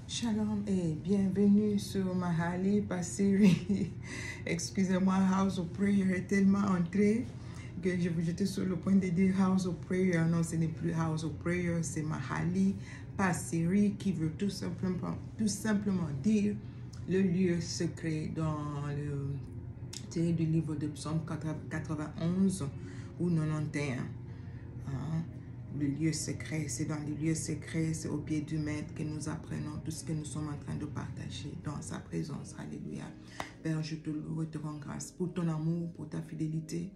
Shalom et bienvenue sur Mahali Pasiri. Excusez-moi, House of Prayer est tellement entré que j'étais sur le point de dire House of Prayer. Non, ce n'est plus House of Prayer, c'est Mahali Pasiri qui veut tout simplement dire le lieu secret dans le tiré du livre de Psaume 91 ou 91. Hein? Le lieu secret, c'est dans le lieu secret, c'est au pied du maître que nous apprenons tout ce que nous sommes en train de partager dans sa présence. Alléluia. Père, je te loue et te rends grâce pour ton amour, pour ta fidélité,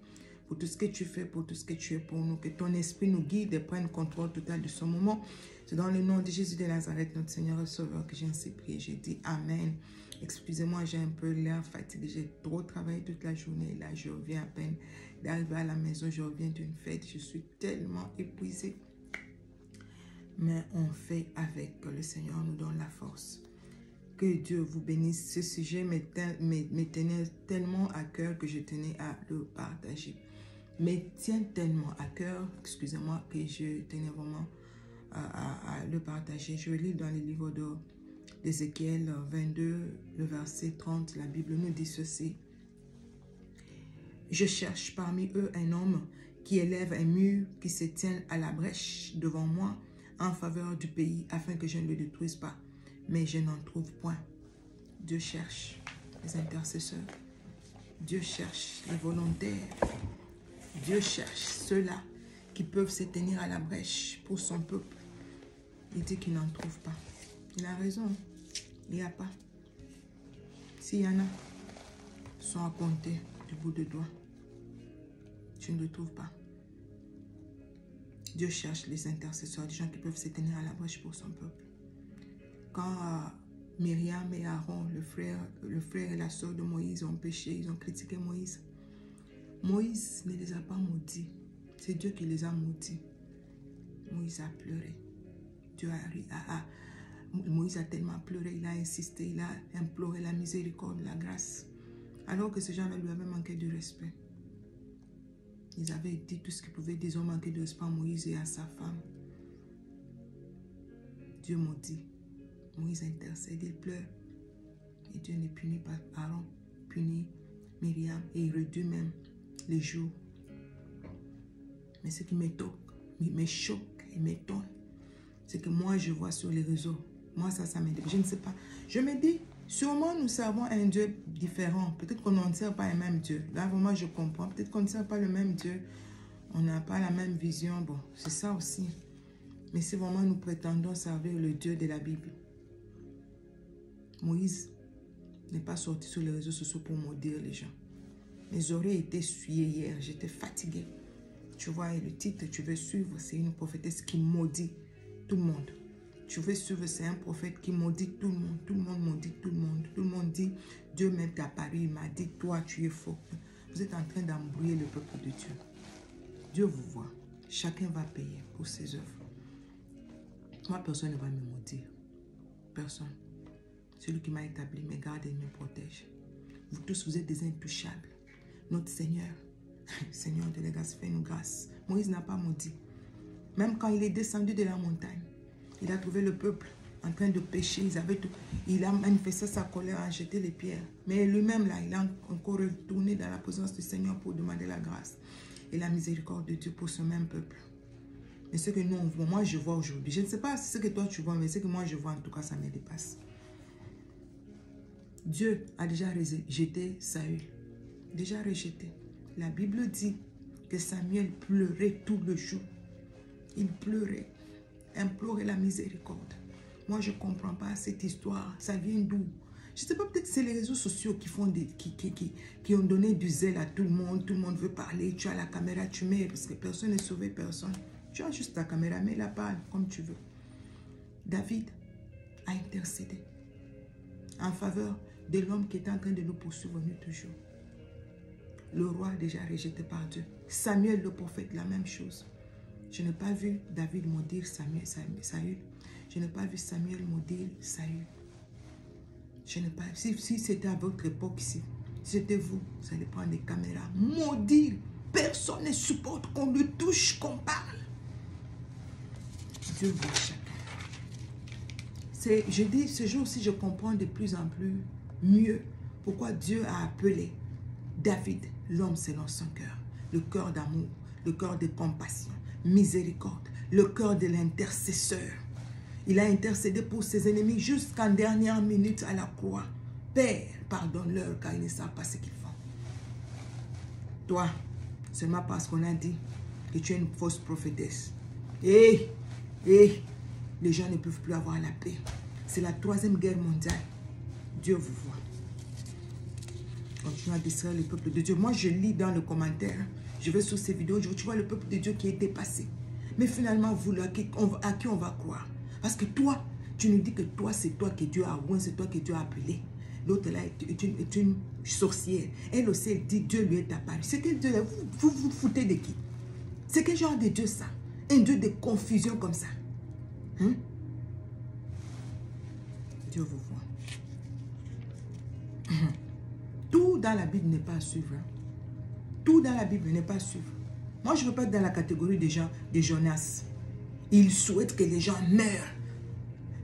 pour tout ce que tu fais, pour tout ce que tu es pour nous. Que ton esprit nous guide et prenne contrôle total de ce moment. C'est dans le nom de Jésus de Nazareth, notre Seigneur et Sauveur, que j'ai ainsi prié. J'ai dit Amen. Excusez-moi, j'ai un peu l'air fatigué. J'ai trop travaillé toute la journée. Là, je reviens à peine d'arriver à la maison. Je reviens d'une fête. Je suis tellement épuisée. Mais on fait avec. Que le Seigneur nous donne la force. Que Dieu vous bénisse. Ce sujet me tenait tellement à cœur que je tenais à le partager. Me tient tellement à cœur, excusez-moi, que je tenais vraiment à le partager. Je lis dans le livre d'Ézéchiel 22, le verset 30, la Bible nous dit ceci. Je cherche parmi eux un homme qui élève un mur, qui se tienne à la brèche devant moi en faveur du pays, afin que je ne le détruise pas. Mais je n'en trouve point. Dieu cherche les intercesseurs. Dieu cherche les volontaires. Dieu cherche ceux-là qui peuvent se tenir à la brèche pour son peuple. Il dit qu'il n'en trouve pas. Il a raison. Il n'y a pas. S'il y en a, ils sont à compter du bout de doigt. Je ne le trouve pas. Dieu cherche les intercesseurs, des gens qui peuvent se tenir à la brèche pour son peuple. Quand Myriam et Aaron, le frère et la sœur de Moïse ont péché, ils ont critiqué Moïse. Moïse ne les a pas maudits. C'est Dieu qui les a maudits. Moïse a pleuré. Moïse a tellement pleuré, il a insisté, il a imploré la miséricorde, la grâce. Alors que ces gens-là lui avaient manqué de respect. Ils avaient dit tout ce qu'ils pouvaient dire, ils ont manqué de respect à Moïse et à sa femme. Dieu maudit. Moïse intercède, il pleure. Et Dieu ne punit pas Aaron, punit Myriam et il réduit même les jours. Mais ce qui me choque et m'étonne, c'est que moi je vois sur les réseaux, moi ça m'aide. Je ne sais pas. Je me dis, sûrement nous servons un Dieu différent. Peut-être qu'on ne sert pas un même Dieu. Là vraiment je comprends. Peut-être qu'on ne sert pas le même Dieu. On n'a pas la même vision. Bon, c'est ça aussi. Mais si vraiment nous prétendons servir le Dieu de la Bible, Moïse n'est pas sorti sur les réseaux sociaux pour maudire les gens. Mes oreilles étaient souillées hier. J'étais fatiguée. Tu vois, le titre, tu veux suivre, c'est une prophétesse qui maudit tout le monde. Tu veux suivre, c'est un prophète qui maudit tout le monde. Tout le monde maudit tout le monde. Tout le monde dit, Dieu même t'a apparu, il m'a dit, toi, tu es faux. Vous êtes en train d'embrouiller le peuple de Dieu. Dieu vous voit. Chacun va payer pour ses œuvres. Moi, personne ne va me maudire. Personne. Celui qui m'a établi me garde et me protège. Vous tous, vous êtes des intouchables. Notre Seigneur, Seigneur de la grâce, fais-nous grâce. Moïse n'a pas maudit. Même quand il est descendu de la montagne, il a trouvé le peuple en train de pécher. Il a manifesté sa colère à jeter les pierres. Mais lui-même, là, il a encore retourné dans la présence du Seigneur pour demander la grâce et la miséricorde de Dieu pour ce même peuple. Mais ce que nous, on voit, moi, je vois aujourd'hui. Je ne sais pas ce que toi, tu vois, mais ce que moi, je vois, en tout cas, ça me dépasse. Dieu a déjà rejeté Saül. Déjà rejeté. La Bible dit que Samuel pleurait tout le jour. Il pleurait, implorait la miséricorde. Moi, je ne comprends pas cette histoire. Ça vient d'où? Je ne sais pas, peut-être c'est les réseaux sociaux qui ont donné du zèle à tout le monde. Tout le monde veut parler. Tu as la caméra, tu mets, parce que personne n'est sauvé, personne. Tu as juste ta caméra, mets la parle comme tu veux. David a intercédé en faveur de l'homme qui était en train de nous poursuivre, nous toujours. Le roi déjà rejeté par Dieu. Samuel le prophète, la même chose. Je n'ai pas vu David maudire Saül. Je n'ai pas vu Samuel maudire Saül. Je n'ai pas. Si c'était à votre époque ici, si c'était vous, vous allez prendre des caméras, maudire. Personne ne supporte qu'on le touche, qu'on parle. Dieu voit chacun. Je dis, ce jour-ci, je comprends de plus en plus mieux pourquoi Dieu a appelé David l'homme selon son cœur. Le cœur d'amour, le cœur de compassion, miséricorde, le cœur de l'intercesseur. Il a intercédé pour ses ennemis jusqu'en dernière minute à la croix. Père, pardonne-leur car ils ne savent pas ce qu'ils font. Toi, seulement parce qu'on a dit que tu es une fausse prophétesse. Et les gens ne peuvent plus avoir la paix. C'est la 3e guerre mondiale. Dieu vous voit. Continue à distraire le peuple de Dieu. Moi, je lis dans le commentaire. Je vais sur ces vidéos. Tu vois le peuple de Dieu qui est dépassé. Mais finalement, vous, à qui on va croire? Parce que toi, tu nous dis que toi, c'est toi que Dieu a oint, c'est toi que Dieu a appelé. L'autre là est une sorcière. Elle aussi, elle dit Dieu lui est apparu. C'est quel Dieu là? Vous vous foutez de qui? C'est quel genre de Dieu ça? Un Dieu de confusion comme ça. Hein? Dieu vous voit. Tout dans la Bible n'est pas à suivre. Hein? Tout dans la Bible n'est pas à suivre. Moi, je ne veux pas être dans la catégorie des gens, des Jonas. Il souhaite que les gens meurent.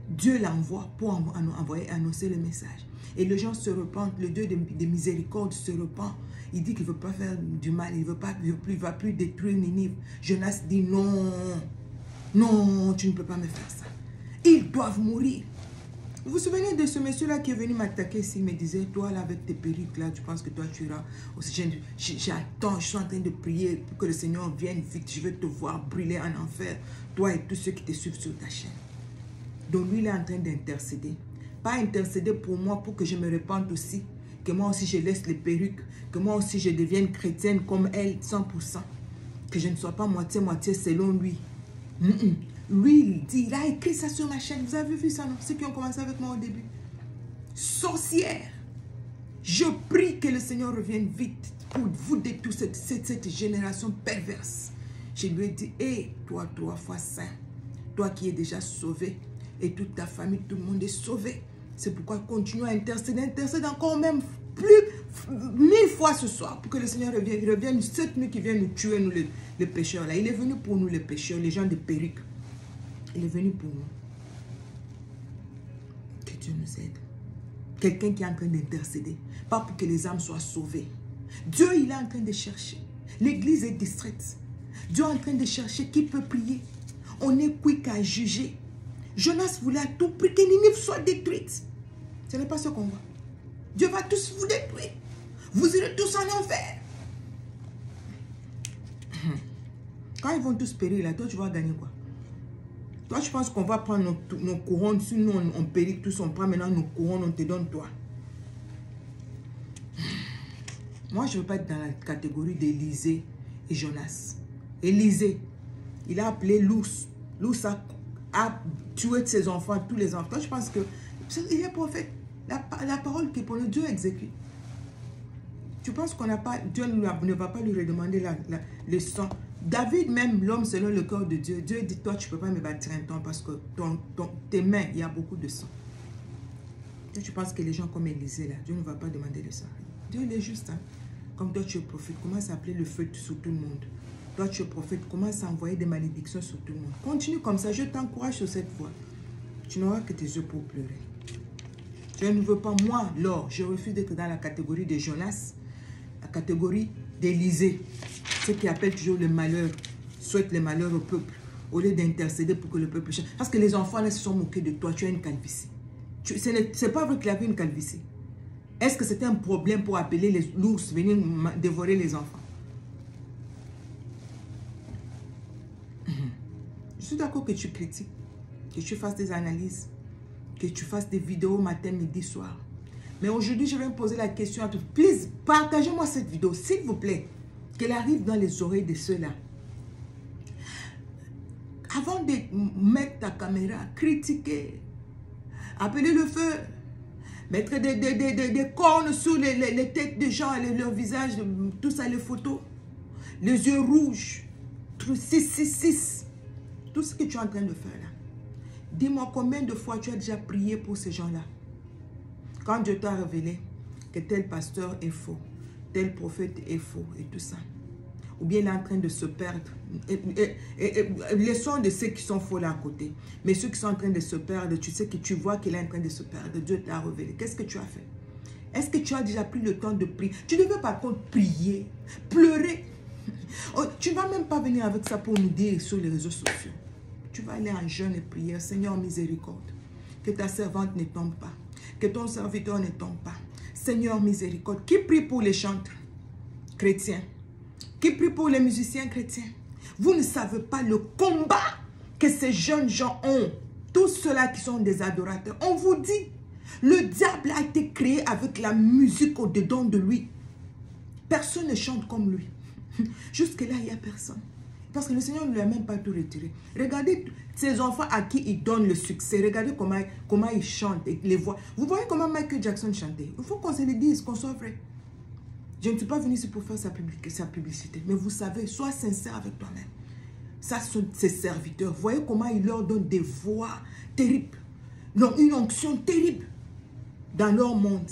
Dieu l'envoie pour envoyer, annoncer le message. Et les gens se repentent. Le Dieu de miséricorde se repent. Il dit qu'il ne veut pas faire du mal. Il ne va plus détruire Ninive. Jonas dit non. Non, tu ne peux pas me faire ça. Ils doivent mourir. Vous vous souvenez de ce monsieur-là qui est venu m'attaquer ici, il me disait, toi là avec tes perruques là, tu penses que toi tu iras aussi. J'attends, je suis en train de prier pour que le Seigneur vienne vite, je veux te voir brûler en enfer, toi et tous ceux qui te suivent sur ta chaîne. Donc lui il est en train d'intercéder. Pas intercéder pour moi, pour que je me repente aussi, que moi aussi je laisse les perruques, que moi aussi je devienne chrétienne comme elle, 100%. Que je ne sois pas moitié-moitié selon lui. Lui, il dit, il a écrit ça sur ma chaîne. Vous avez vu ça, non? Ceux qui ont commencé avec moi au début. Sorcière. Je prie que le Seigneur revienne vite pour vous détruire cette génération perverse. Je lui ai dit, hé, toi, 3 fois saint, toi qui es déjà sauvé, et toute ta famille, tout le monde est sauvé. C'est pourquoi continue à intercéder, intercède encore même plus 1000 fois ce soir pour que le Seigneur revienne. Il revienne cette nuit qui vient nous tuer, nous les pécheurs là. Il est venu pour nous les pécheurs, les gens de perruques. Il est venu pour nous. Que Dieu nous aide. Quelqu'un qui est en train d'intercéder. Pas pour que les âmes soient sauvées. Dieu, il est en train de chercher. L'église est distraite. Dieu est en train de chercher qui peut prier. On est quick à juger. Jonas voulait à tout prix que Ninive soit détruite. Ce n'est pas ce qu'on voit. Dieu va tous vous détruire. Vous irez tous en enfer. Quand ils vont tous périr là, toi tu vas gagner quoi? Toi, je pense qu'on va prendre nos couronnes. Si nous, on périt tous, on prend maintenant nos couronnes, on te donne toi. Moi, je ne veux pas être dans la catégorie d'Élisée et Jonas. Élisée, il a appelé Luz. Luz a tué ses enfants, tous les enfants. Toi, je pense qu'il est prophète. La parole qui est pour nous, Dieu exécute. Tu penses qu'on n'a pas, Dieu ne va pas lui redemander le sang. David même, l'homme selon le corps de Dieu, Dieu dit, toi tu ne peux pas me bâtir un temps parce que tes mains, il y a beaucoup de sang. Et tu penses que les gens comme Élisée là, Dieu ne va pas demander le sang. Dieu il est juste. Hein? Comme toi tu es prophète, commence à appeler le feu sur tout le monde. Toi tu es prophète, commence à envoyer des malédictions sur tout le monde. Continue comme ça, je t'encourage sur cette voie. Tu n'auras que tes yeux pour pleurer. Je ne veux pas, moi, Laure, je refuse d'être dans la catégorie de Jonas, la catégorie d'Élisée. Ceux qui appellent toujours le malheur, souhaitent le malheur au peuple, au lieu d'intercéder pour que le peuple change. Parce que les enfants là se sont moqués de toi, tu as une calvitie. C'est pas vrai qu'il avait une calvitie. Est-ce que c'était un problème pour appeler les l'ours venir dévorer les enfants? Je suis d'accord que tu critiques, que tu fasses des analyses, que tu fasses des vidéos matin, midi, soir. Mais aujourd'hui, je vais me poser la question à tous. Please, partagez-moi cette vidéo, s'il vous plaît. Qu'elle arrive dans les oreilles de ceux-là. Avant de mettre ta caméra, critiquer, appeler le feu, mettre des cornes sur les têtes des gens, leur visage, tout ça, les photos, les yeux rouges, 666, tout ce que tu es en train de faire là. Dis-moi combien de fois tu as déjà prié pour ces gens-là. Quand Dieu t'a révélé que tel pasteur est faux, tel prophète est faux et tout ça. ou bien il est en train de se perdre. Laissons de ceux qui sont faux là à côté. Mais ceux qui sont en train de se perdre, tu sais que tu vois qu'il est en train de se perdre. Dieu t'a révélé. Qu'est-ce que tu as fait? Est-ce que tu as déjà pris le temps de prier? Tu ne veux par contre prier, pleurer. Oh, tu ne vas même pas venir avec ça pour nous dire sur les réseaux sociaux. Tu vas aller en jeûne et prière. Seigneur, miséricorde. Que ta servante ne tombe pas. Que ton serviteur ne tombe pas. Seigneur, miséricorde. Qui prie pour les chantres chrétiens? Qui prie pour les musiciens chrétiens? Vous ne savez pas le combat que ces jeunes gens ont. Tous ceux-là qui sont des adorateurs. On vous dit, le diable a été créé avec la musique au-dedans de lui. Personne ne chante comme lui. Jusque-là, il n'y a personne. Parce que le Seigneur ne lui a même pas tout retiré. Regardez ces enfants à qui il donne le succès. Regardez comment ils chantent et les voix. Vous voyez comment Michael Jackson chantait. Il faut qu'on se le dise, qu'on soit vrai. Je ne suis pas venu ici pour faire sa publicité. Mais vous savez, sois sincère avec toi-même. Ça sont ses serviteurs. Voyez comment il leur donne des voix terribles. Non, une onction terrible dans leur monde.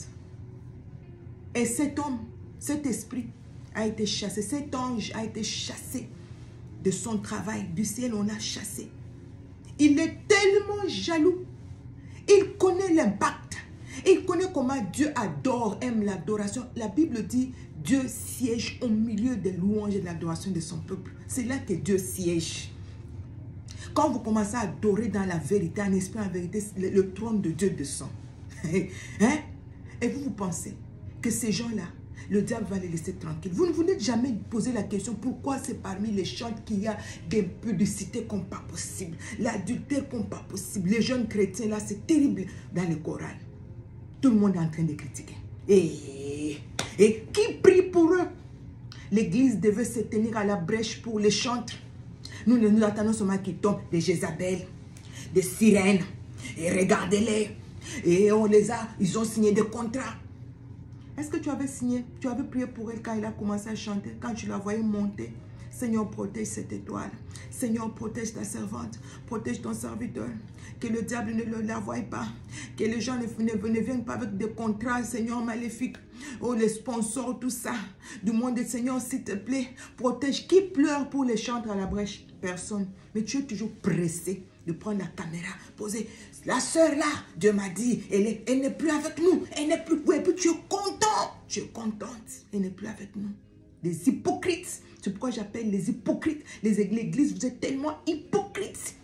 Et cet homme, cet esprit a été chassé. Cet ange a été chassé de son travail. Du ciel, on l'a chassé. Il est tellement jaloux. Il connaît l'impact. Il connaît comment Dieu adore, aime l'adoration. La Bible dit, Dieu siège au milieu des louanges et de l'adoration de son peuple. C'est là que Dieu siège. Quand vous commencez à adorer dans la vérité, en esprit, en vérité, le trône de Dieu descend. Hein? Et vous pensez que ces gens-là, le diable va les laisser tranquilles. Vous ne vous n'êtes jamais posé la question pourquoi c'est parmi les chantes qu'il y a des publicités comme pas possible, l'adultère comme pas possible. Les jeunes chrétiens là, c'est terrible dans le choral. Tout le monde est en train de critiquer. Et qui prie pour eux? L'église devait se tenir à la brèche pour les chantres. Nous attendons seulement qu'ils tombent des Jézabel, des sirènes. Et regardez-les. Et ils ont signé des contrats. Est-ce que tu avais signé, tu avais prié pour elle quand il a commencé à chanter, quand tu la voyais monter? Seigneur, protège cette étoile. Seigneur, protège ta servante. Protège ton serviteur. Que le diable ne la voie pas. Que les gens ne viennent pas avec des contrats, Seigneur, maléfiques. Oh, les sponsors, tout ça. Du monde, Seigneur, s'il te plaît, protège. Qui pleure pour les chantres à la brèche? Personne. Mais tu es toujours pressé de prendre la caméra, poser. La sœur là, Dieu m'a dit, elle n'est plus avec nous. Elle n'est plus. Et puis tu es content. Tu es contente. Elle n'est plus avec nous. Des hypocrites. C'est pourquoi j'appelle les hypocrites. L'église, vous êtes tellement hypocrites.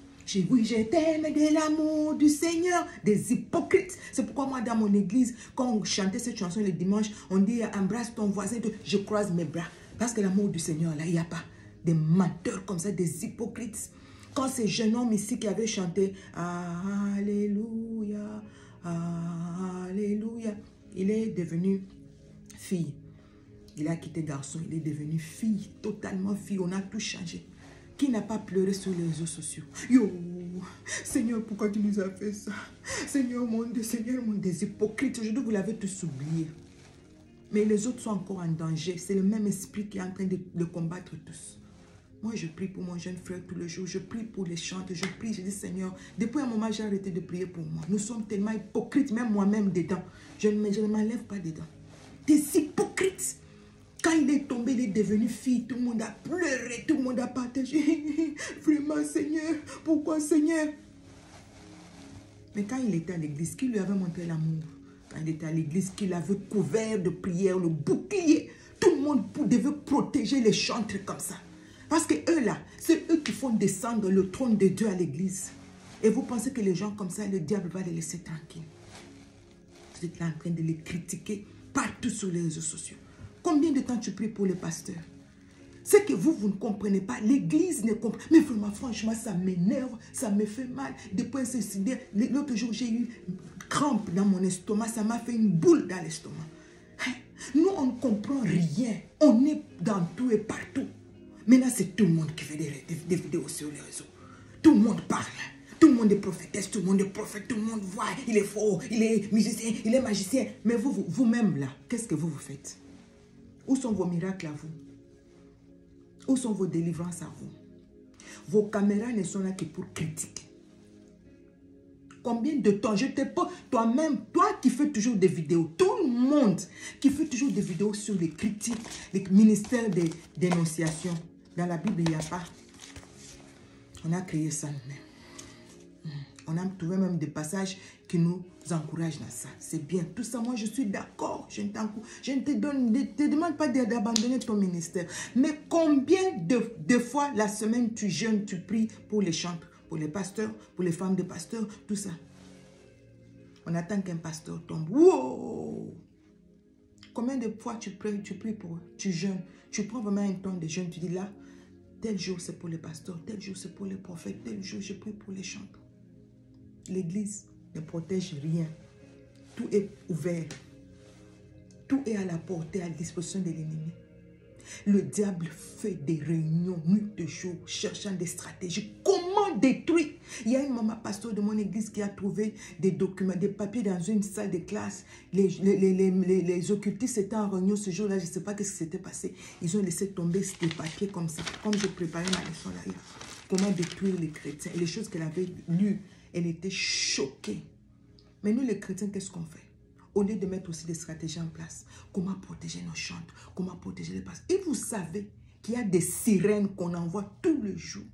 Oui, je t'aime de l'amour du Seigneur. Des hypocrites. C'est pourquoi moi, dans mon église, quand on chantait cette chanson le dimanche, on dit embrasse ton voisin. Je croise mes bras. Parce que l'amour du Seigneur, là, il n'y a pas des menteurs comme ça, des hypocrites. Quand ce jeune homme ici qui avait chanté Alléluia, Alléluia, il est devenu fille. Il a quitté garçon, il est devenu fille, totalement fille. On a tout changé. Qui n'a pas pleuré sur les réseaux sociaux? Yo, Seigneur, pourquoi tu nous as fait ça? Seigneur, mon Dieu, des hypocrites. Aujourd'hui, vous l'avez tous oublié. Mais les autres sont encore en danger. C'est le même esprit qui est en train de combattre tous. Moi, je prie pour mon jeune frère tous les jours. Je prie pour les chantes. Je prie, je dis, Seigneur, depuis un moment, j'ai arrêté de prier pour moi. Nous sommes tellement hypocrites, même moi-même dedans. Je ne m'enlève pas dedans. Des hypocrites. Quand il est tombé, il est devenu fille. Tout le monde a pleuré. Tout le monde a partagé. Vraiment, Seigneur. Pourquoi, Seigneur? Mais quand il était à l'église, qui lui avait montré l'amour? Quand il était à l'église, qui l'avait couvert de prières, le bouclier. Tout le monde devait protéger les chantres comme ça. Parce que eux là, c'est eux qui font descendre le trône de Dieu à l'église. Et vous pensez que les gens comme ça, le diable va les laisser tranquilles. Vous êtes là en train de les critiquer partout sur les réseaux sociaux. Combien de temps tu pries pour les pasteurs? C'est que vous ne comprenez pas. L'église ne comprend pas. Mais vraiment, franchement, ça m'énerve, ça me fait mal. Depuis ceci, l'autre jour, j'ai eu crampe dans mon estomac. Ça m'a fait une boule dans l'estomac. Nous, on ne comprend rien. On est dans tout et partout. Maintenant, c'est tout le monde qui fait des vidéos sur les réseaux. Tout le monde parle. Tout le monde est prophétesse, tout le monde est prophète, tout le monde voit. Il est fort, il est musicien, il est magicien. Mais vous-même là, qu'est-ce que vous faites? Où sont vos miracles à vous? Où sont vos délivrances à vous? Vos caméras ne sont là que pour critiquer. combien de temps je te pose, toi-même, toi qui fais toujours des vidéos, tout le monde qui fait toujours des vidéos sur les critiques, les ministères de dénonciation. Dans la Bible, il n'y a pas. On a créé ça nous-mêmes. On a trouvé même des passages qui nous encouragent dans ça. C'est bien. Tout ça, moi, je suis d'accord. Je ne te demande pas d'abandonner ton ministère. Mais combien de fois la semaine tu jeûnes, tu pries pour les chantres, pour les pasteurs, pour les femmes de pasteurs, tout ça. On attend qu'un pasteur tombe. Wow! Combien de fois tu pries pour eux, tu jeûnes, tu prends vraiment un temps de jeûne, tu dis là, tel jour c'est pour les pasteurs, tel jour c'est pour les prophètes, tel jour je prie pour les chantres. L'église ne protège rien. Tout est ouvert. Tout est à la portée, à la disposition de l'ennemi. Le diable fait des réunions nuit de jour, cherchant des stratégies. Comment détruire? Il y a une maman pasteur de mon église qui a trouvé des documents, des papiers dans une salle de classe. Les occultistes étaient en réunion ce jour-là. Je ne sais pas ce qui s'était passé. Ils ont laissé tomber des papiers comme ça. Comme je préparais ma leçon là. Comment détruire les chrétiens. Et les choses qu'elle avait lues, elle était choquée. Mais nous les chrétiens, qu'est-ce qu'on fait? Au lieu de mettre aussi des stratégies en place, comment protéger nos chantres, comment protéger les pasteurs. Et vous savez qu'il y a des sirènes qu'on envoie tous les jours.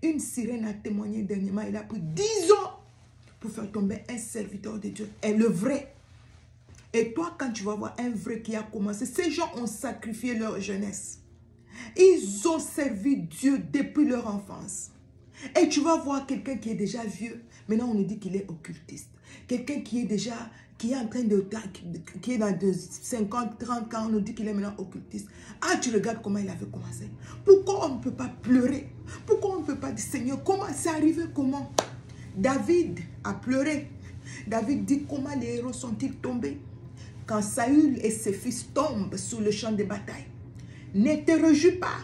Une sirène a témoigné dernièrement, elle a pris 10 ans pour faire tomber un serviteur de Dieu. Et le vrai. Et toi, quand tu vas voir un vrai qui a commencé, ces gens ont sacrifié leur jeunesse. Ils ont servi Dieu depuis leur enfance. Et tu vas voir quelqu'un qui est déjà vieux. Maintenant, on nous dit qu'il est occultiste. Quelqu'un qui est déjà... qui est en train de... qui est dans de 50, 30 ans, on nous dit qu'il est maintenant occultiste. Ah, tu regardes comment il avait commencé. Pourquoi on ne peut pas pleurer? Pourquoi on ne peut pas dire, Seigneur, comment c'est arrivé, comment? David a pleuré. David dit, comment les héros sont-ils tombés? Quand Saül et ses fils tombent sur le champ de bataille. Ne te réjouis pas.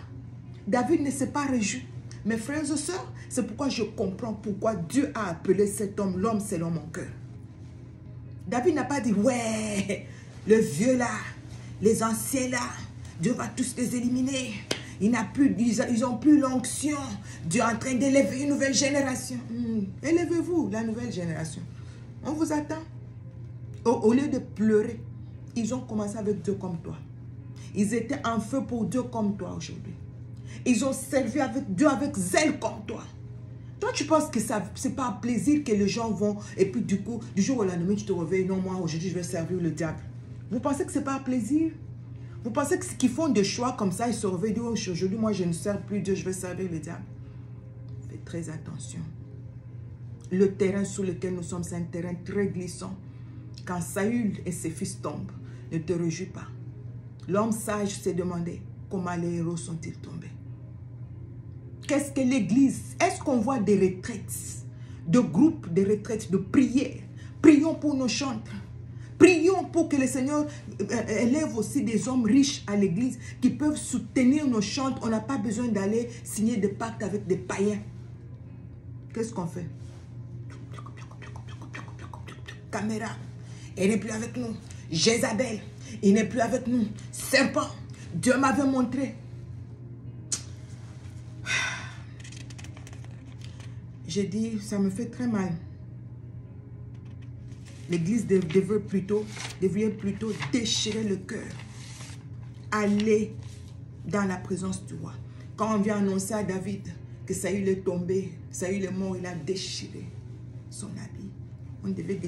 David ne s'est pas réjoui. Mes frères et sœurs, c'est pourquoi je comprends pourquoi Dieu a appelé cet homme l'homme selon mon cœur. David n'a pas dit, ouais, le vieux là, les anciens là, Dieu va tous les éliminer. Ils n'ont plus l'onction. Dieu est en train d'élever une nouvelle génération. Élevez-vous, la nouvelle génération. On vous attend. Au lieu de pleurer, ils ont commencé avec Dieu comme toi. Ils étaient en feu pour Dieu comme toi aujourd'hui. Ils ont servi avec Dieu avec zèle comme toi. Toi, tu penses que ce n'est pas un plaisir que les gens vont, et puis du coup, du jour au lendemain, tu te réveilles, non, moi, aujourd'hui, je vais servir le diable. Vous pensez que ce n'est pas un plaisir? Vous pensez qu'ils font des choix comme ça, ils se réveillent, disent, oh, aujourd'hui, moi, je ne sers plus Dieu, je vais servir le diable. Faites très attention. Le terrain sur lequel nous sommes, c'est un terrain très glissant. Quand Saül et ses fils tombent, ne te réjouis pas. L'homme sage s'est demandé comment les héros sont-ils tombés. Qu'est-ce que l'église? Est-ce qu'on voit des retraites, de groupes de retraites, de prières? Prions pour nos chantres. Prions pour que le Seigneur élève aussi des hommes riches à l'église qui peuvent soutenir nos chantres. On n'a pas besoin d'aller signer des pactes avec des païens. Qu'est-ce qu'on fait? Caméra, elle n'est plus avec nous. Jézabel, il n'est plus avec nous. Serpent, Dieu m'avait montré. J'ai dit, ça me fait très mal. L'église devrait plutôt déchirer le cœur. Aller dans la présence du roi. Quand on vient annoncer à David que Saül est tombé, Saül est mort, il a déchiré son habit. On devait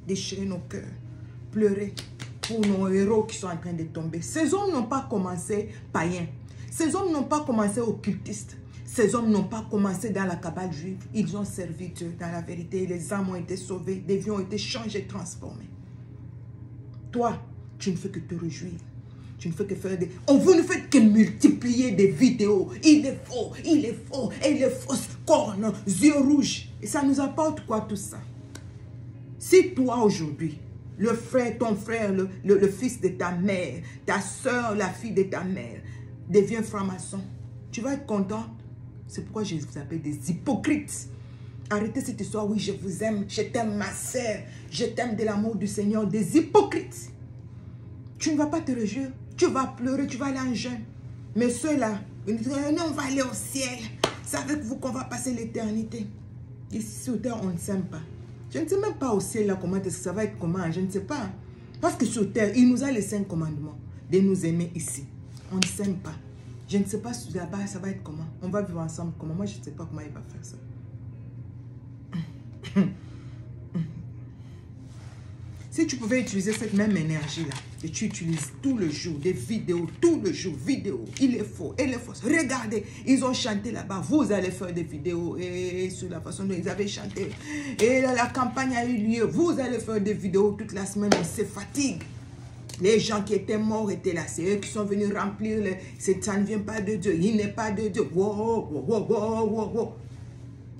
déchirer nos cœurs. Pleurer pour nos héros qui sont en train de tomber. Ces hommes n'ont pas commencé païens. Ces hommes n'ont pas commencé occultistes. Ces hommes n'ont pas commencé dans la cabale juive. Ils ont servi Dieu dans la vérité. Les âmes ont été sauvées. Des vies ont été changées, transformées. Toi, tu ne fais que te réjouir. Tu ne fais que faire des... Vous ne faites que multiplier des vidéos. Il est faux, il est faux, et il est fausse cornes, yeux rouges. Et ça nous apporte quoi tout ça? Si toi aujourd'hui, le frère, ton frère, le fils de ta mère, ta soeur, la fille de ta mère, devient franc-maçon, tu vas être content. C'est pourquoi je vous appelle des hypocrites. Arrêtez cette histoire, oui, je vous aime, je t'aime ma sœur, je t'aime de l'amour du Seigneur, des hypocrites. Tu ne vas pas te réjouir, tu vas pleurer, tu vas aller en jeûne. Mais ceux-là, ils disent, non, on va aller au ciel. C'est avec vous qu'on va passer l'éternité. Ici sur terre, on ne s'aime pas. Je ne sais même pas au ciel là comment est-ce que ça va être comment. Je ne sais pas. Parce que sur terre, il nous a les 5 commandements de nous aimer ici. On ne s'aime pas. Je ne sais pas là-bas ça va être comment. On va vivre ensemble comment. Moi je ne sais pas comment il va faire ça. Si tu pouvais utiliser cette même énergie-là, que tu utilises tout le jour, des vidéos, tout le jour, vidéos, il est faux, elle est fausse. Regardez, ils ont chanté là-bas, vous allez faire des vidéos et sur la façon dont ils avaient chanté. Et là, la campagne a eu lieu, vous allez faire des vidéos toute la semaine, on se fatigue. Les gens qui étaient morts étaient là, c'est eux qui sont venus remplir, ça ne vient pas de Dieu, il n'est pas de Dieu. Wow, wow, wow, wow, wow, wow.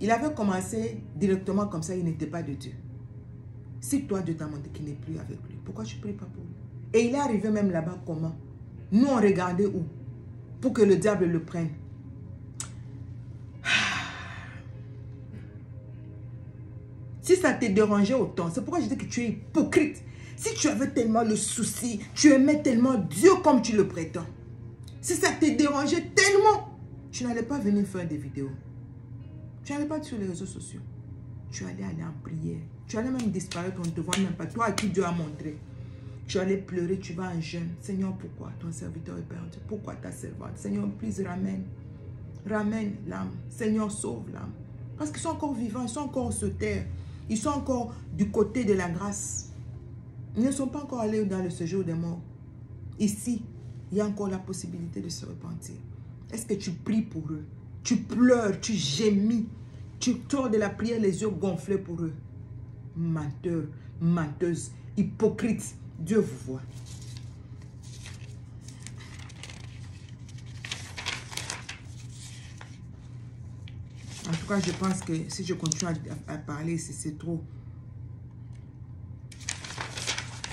Il avait commencé directement comme ça, il n'était pas de Dieu. Si toi, Dieu t'a montré qu'il n'est plus avec lui, pourquoi tu ne pries pas pour lui? Et il est arrivé même là-bas comment? Nous, on regardait où? Pour que le diable le prenne. Si ça te dérangeait autant, c'est pourquoi je dis que tu es hypocrite. Si tu avais tellement le souci, tu aimais tellement Dieu comme tu le prétends. Si ça te dérangeait tellement, tu n'allais pas venir faire des vidéos. Tu n'allais pas être sur les réseaux sociaux. Tu allais aller en prière. Tu allais même disparaître, on ne te voit même pas. Toi à qui Dieu a montré. Tu allais pleurer, tu vas en jeûne. Seigneur, pourquoi ton serviteur est perdu? Pourquoi ta servante? Seigneur, please, ramène. Ramène l'âme. Seigneur, sauve l'âme. Parce qu'ils sont encore vivants, ils sont encore sur terre. Ils sont encore du côté de la grâce. Ils ne sont pas encore allés dans le séjour des morts. Ici, il y a encore la possibilité de se repentir. Est-ce que tu pries pour eux? Tu pleures, tu gémis. Tu tords de la prière les yeux gonflés pour eux. Menteur, menteuse, hypocrite. Dieu vous voit. En tout cas, je pense que si je continue à parler, c'est trop.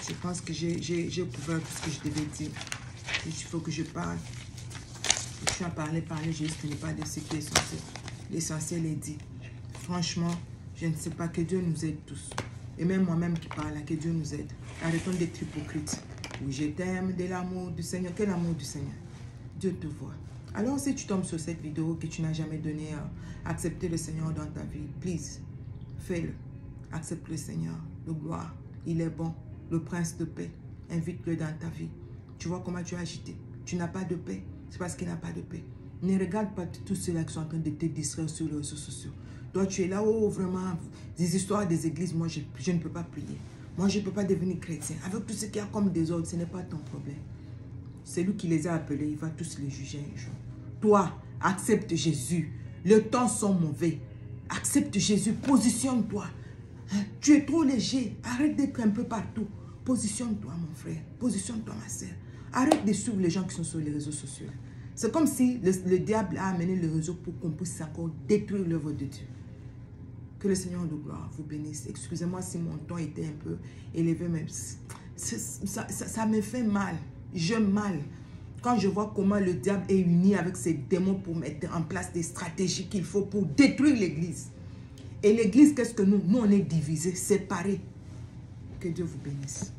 Je pense que j'ai couvert tout ce que je devais dire. Il faut que je parle. Je suis à parler, je risque de ne pas dire ce qui est essentiel. L'essentiel est dit. Franchement, je ne sais pas, que Dieu nous aide tous. Et même moi-même qui parle, que Dieu nous aide. Arrêtons d'être hypocrites. Oui, je t'aime de l'amour du Seigneur. Quel amour du Seigneur? Dieu te voit. Alors, si tu tombes sur cette vidéo que tu n'as jamais donné à accepter le Seigneur dans ta vie, please, fais-le. Accepte le Seigneur de gloire. Il est bon. Le prince de paix. Invite-le dans ta vie. Tu vois comment tu es agité. Tu n'as pas de paix. C'est parce qu'il n'a pas de paix. Ne regarde pas tous ceux-là qui sont en train de te distraire sur les réseaux sociaux. Toi, tu es là, oh, vraiment, des histoires des églises, moi, je ne peux pas prier. Moi, je ne peux pas devenir chrétien. Avec tout ce qu'il y a comme des autres, ce n'est pas ton problème. C'est lui qui les a appelés, il va tous les juger un jour. Toi, accepte Jésus. Les temps sont mauvais. Accepte Jésus, positionne-toi. Hein? Tu es trop léger, arrête d'être un peu partout. Positionne-toi, mon frère. Positionne-toi, ma soeur. Arrête de suivre les gens qui sont sur les réseaux sociaux. C'est comme si le diable a amené le réseau pour qu'on puisse encore détruire l'œuvre de Dieu. Que le Seigneur de gloire vous bénisse. Excusez-moi si mon ton était un peu élevé, mais ça me fait mal. J'ai mal. Quand je vois comment le diable est uni avec ses démons pour mettre en place des stratégies qu'il faut pour détruire l'église. Et l'église, qu'est-ce que nous? Nous, on est divisés, séparés. Que Dieu vous bénisse.